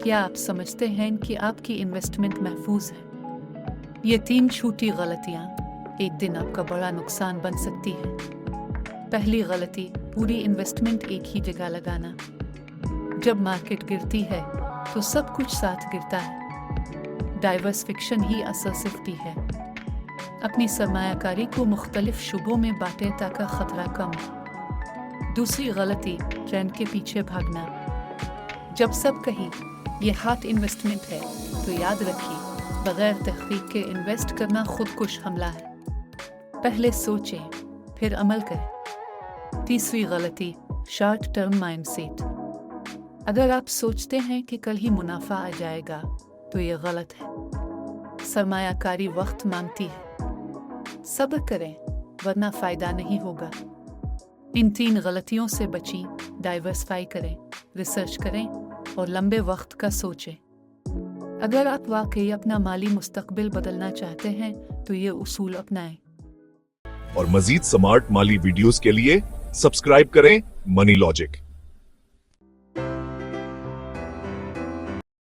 क्या आप समझते हैं कि आपकी इन्वेस्टमेंट महफूज है? ये 3 छोटी गलतियां एक दिन आपका बड़ा नुकसान बन सकती है। पहली गलती, पूरी इन्वेस्टमेंट एक ही जगह लगाना। जब मार्केट गिरती है तो सब कुछ साथ गिरता है। डाइवर्सिफिकेशन ही असल सेफ्टी है। अपनी सरमायाकारी को मुख्तलिफ शुबों में बांटें ताकि खतरा कम हो। दूसरी गलती, ट्रेंड के पीछे भागना। जब सब कहीं ये हॉट इन्वेस्टमेंट है तो याद रखिए, बगैर तहकीक के इन्वेस्ट करना खुदकुश हमला है। पहले सोचें, फिर अमल करें। तीसरी गलती, शॉर्ट टर्म माइंडसेट। अगर आप सोचते हैं कि कल ही मुनाफा आ जाएगा तो ये गलत है। सरमायाकारी वक्त मांगती है। सब्र करें वरना फायदा नहीं होगा। इन 3 गलतियों से बचें। डाइवर्सिफाई करें, रिसर्च करें और लंबे वक्त का सोचें। अगर आप वाकई अपना माली मुस्तकबिल बदलना चाहते हैं तो ये उसूल अपनाएं। और मजीद स्मार्ट माली वीडियोस के लिए सब्सक्राइब करें मनी लॉजिक।